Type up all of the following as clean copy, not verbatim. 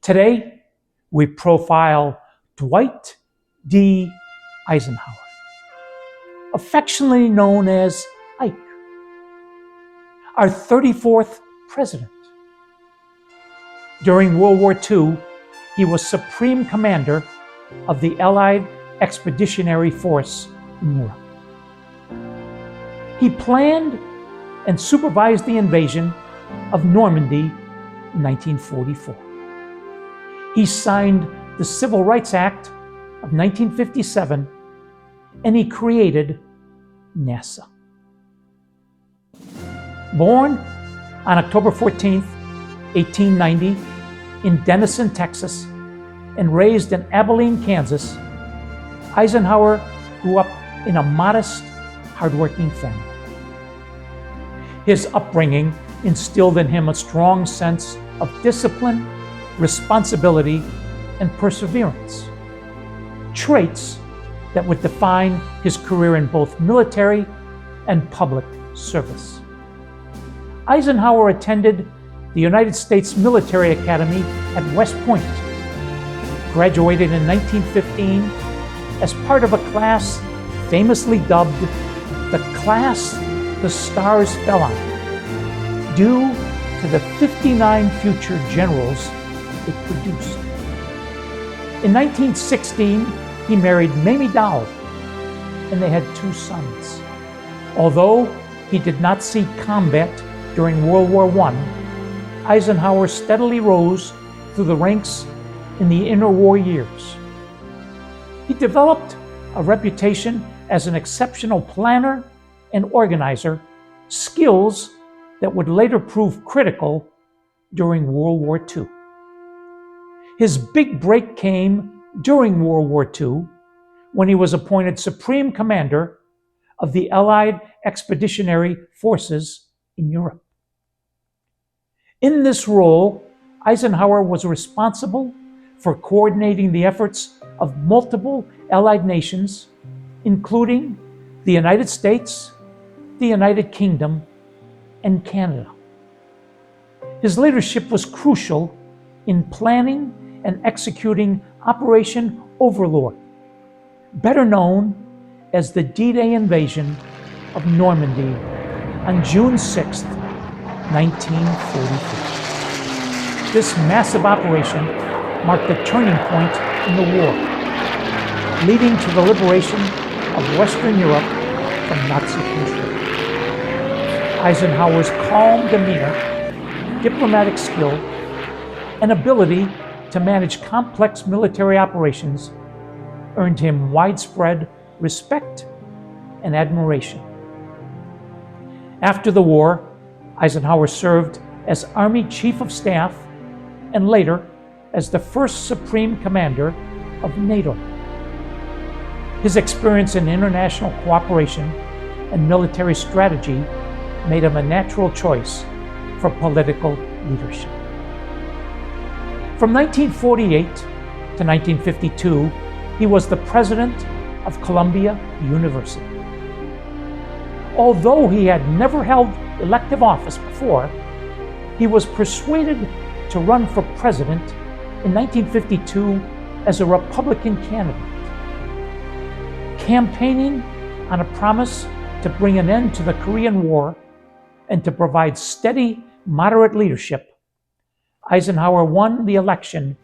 Today, we profile Dwight D. Eisenhower, affectionately known as Ike, our 34th president. During World War II, he was Supreme Commander of the Allied Expeditionary Force in Europe. He planned and supervised the invasion of Normandy in 1944. He signed the Civil Rights Act of 1957, and he created NASA. Born on October 14, 1890, in Denison, Texas, and raised in Abilene, Kansas, Eisenhower grew up in a modest, hardworking family. His upbringing instilled in him a strong sense of discipline, responsibility, and perseverance, traits that would define his career in both military and public service. Eisenhower attended the United States Military Academy at West Point, graduated in 1915 as part of a class famously dubbed the class the stars fell on, due to the 59 future generals it produced. In 1916, he married Mamie Dowell, and they had 2 sons. Although he did not see combat during World War I, Eisenhower steadily rose through the ranks in the interwar years. He developed a reputation as an exceptional planner and organizer, skills that would later prove critical during World War II. His big break came during World War II when he was appointed Supreme Commander of the Allied Expeditionary Forces in Europe. In this role, Eisenhower was responsible for coordinating the efforts of multiple Allied nations, including the United States, the United Kingdom, and Canada. His leadership was crucial in planning and executing Operation Overlord, better known as the D-Day invasion of Normandy on June 6, 1944. This massive operation marked a turning point in the war, leading to the liberation of Western Europe from Nazi control. Eisenhower's calm demeanor, diplomatic skill, and ability to manage complex military operations earned him widespread respect and admiration. After the war, Eisenhower served as Army Chief of Staff and later as the first Supreme Commander of NATO. His experience in international cooperation and military strategy made him a natural choice for political leadership. From 1948 to 1952, he was the president of Columbia University. Although he had never held elective office before, he was persuaded to run for president in 1952 as a Republican candidate. Campaigning on a promise to bring an end to the Korean War and to provide steady, moderate leadership, Eisenhower won the election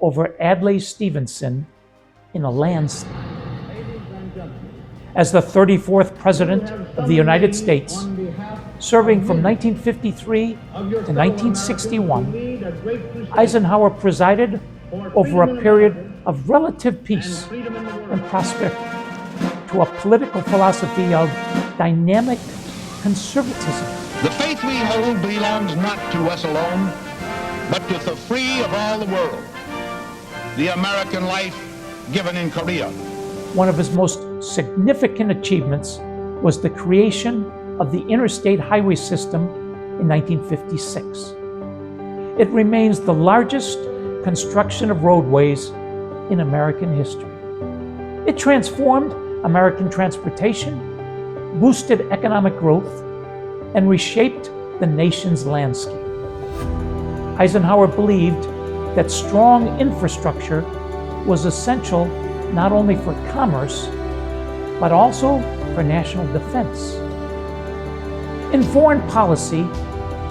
over Adlai Stevenson in a landslide. As the 34th President of the United States, serving from 1953 to 1961, Eisenhower presided over a period of relative peace and prosperity to a political philosophy of dynamic conservatism. The faith we hold belongs not to us alone, but to the free of all the world. The American life given in Korea. One of his most significant achievements was the creation of the interstate highway system in 1956. It remains the largest construction of roadways in American history. It transformed American transportation, boosted economic growth, and reshaped the nation's landscape. Eisenhower believed that strong infrastructure was essential not only for commerce, but also for national defense. In foreign policy,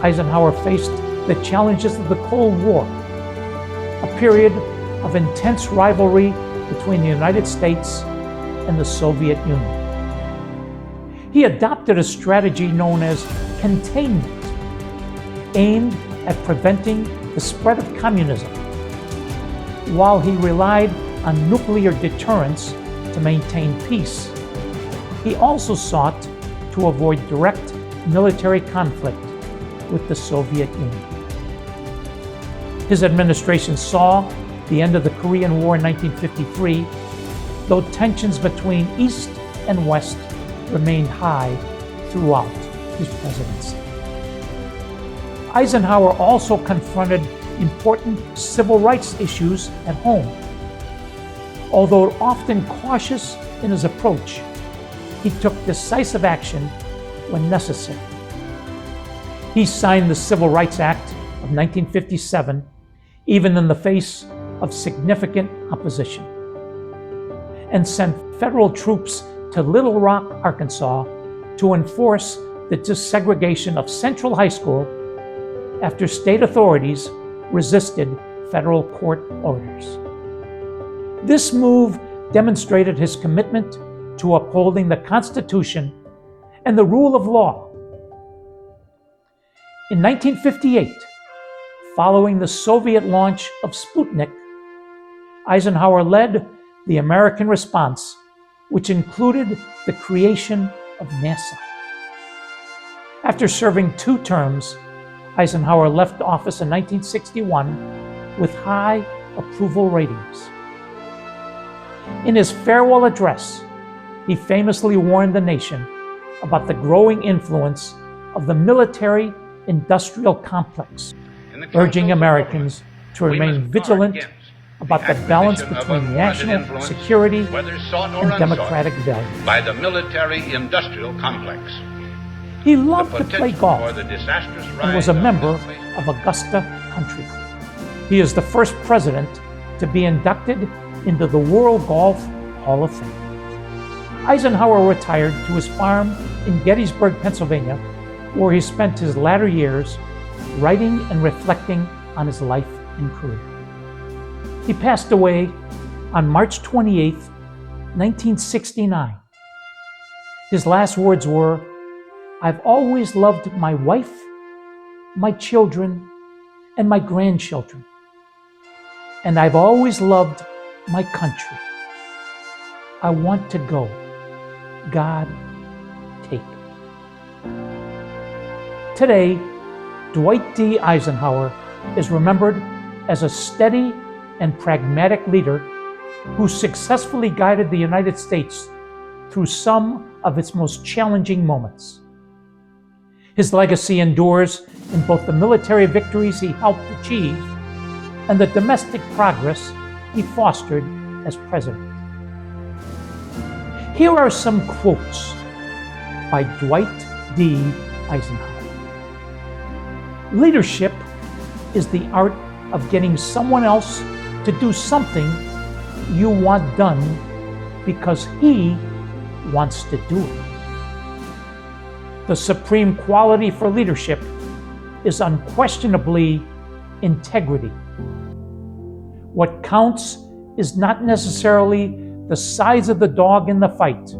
Eisenhower faced the challenges of the Cold War, a period of intense rivalry between the United States and the Soviet Union. He adopted a strategy known as containment, aimed at preventing the spread of communism, while he relied on nuclear deterrence to maintain peace. He also sought to avoid direct military conflict with the Soviet Union. His administration saw the end of the Korean War in 1953, though tensions between East and West remained high throughout his presidency. Eisenhower also confronted important civil rights issues at home. Although often cautious in his approach, he took decisive action when necessary. He signed the Civil Rights Act of 1957, even in the face of significant opposition, and sent federal troops to Little Rock, Arkansas, to enforce the desegregation of Central High School after state authorities resisted federal court orders. This move demonstrated his commitment to upholding the Constitution and the rule of law. In 1958, following the Soviet launch of Sputnik, Eisenhower led the American response, which included the creation of NASA. After serving 2 terms, Eisenhower left office in 1961 with high approval ratings. In his farewell address, he famously warned the nation about the growing influence of the military-industrial complex, urging Americans to remain vigilant about the balance between national security and democratic values. By the military-industrial complex. He loved to play golf and was a member of Augusta Country Club. He is the first president to be inducted into the World Golf Hall of Fame. Eisenhower retired to his farm in Gettysburg, Pennsylvania, where he spent his latter years writing and reflecting on his life and career. He passed away on March 28, 1969. His last words were, "I've always loved my wife, my children, and my grandchildren. And I've always loved my country. I want to go. God, take me." Today, Dwight D. Eisenhower is remembered as a steady and pragmatic leader who successfully guided the United States through some of its most challenging moments. His legacy endures in both the military victories he helped achieve and the domestic progress he fostered as president. Here are some quotes by Dwight D. Eisenhower. Leadership is the art of getting someone else to do something you want done because he wants to do it. The supreme quality for leadership is unquestionably integrity. What counts is not necessarily the size of the dog in the fight.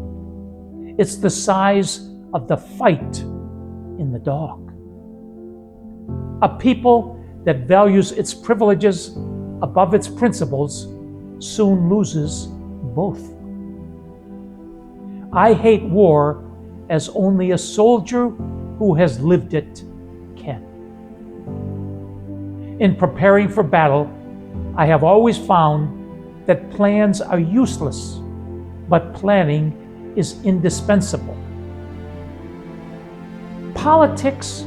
It's the size of the fight in the dog. A people that values its privileges above its principles soon loses both. I hate war as only a soldier who has lived it can. In preparing for battle, I have always found that plans are useless, but planning is indispensable. Politics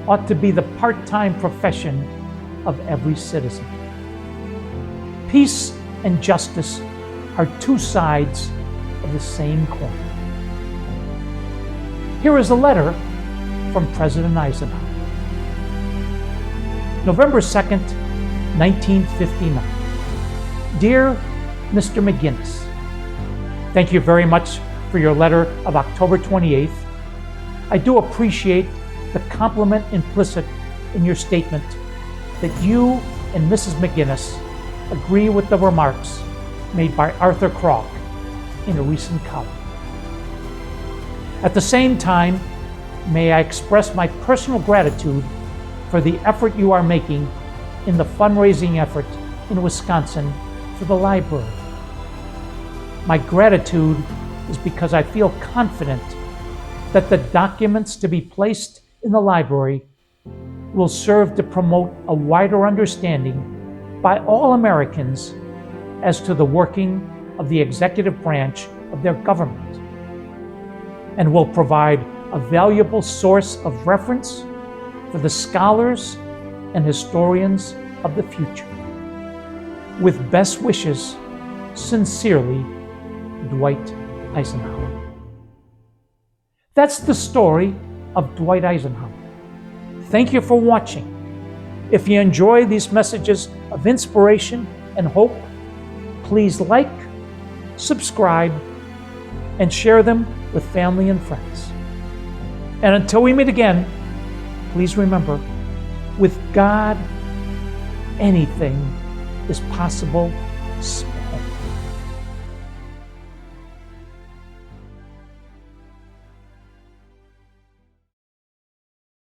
ought to be the part-time profession of every citizen. Peace and justice are 2 sides of the same coin. Here is a letter from President Eisenhower. November 2nd, 1959. Dear Mr. McGinnis, thank you very much for your letter of October 28th. I do appreciate the compliment implicit in your statement that you and Mrs. McGinnis agree with the remarks made by Arthur Kroc in a recent column. At the same time, may I express my personal gratitude for the effort you are making in the fundraising effort in Wisconsin for the library. My gratitude is because I feel confident that the documents to be placed in the library will serve to promote a wider understanding by all Americans as to the working of the executive branch of their government, and will provide a valuable source of reference for the scholars and historians of the future. With best wishes, sincerely, Dwight Eisenhower. That's the story of Dwight Eisenhower. Thank you for watching. If you enjoy these messages of inspiration and hope, please like, subscribe, and share them with family and friends. And until we meet again, please remember, with God, anything is possible.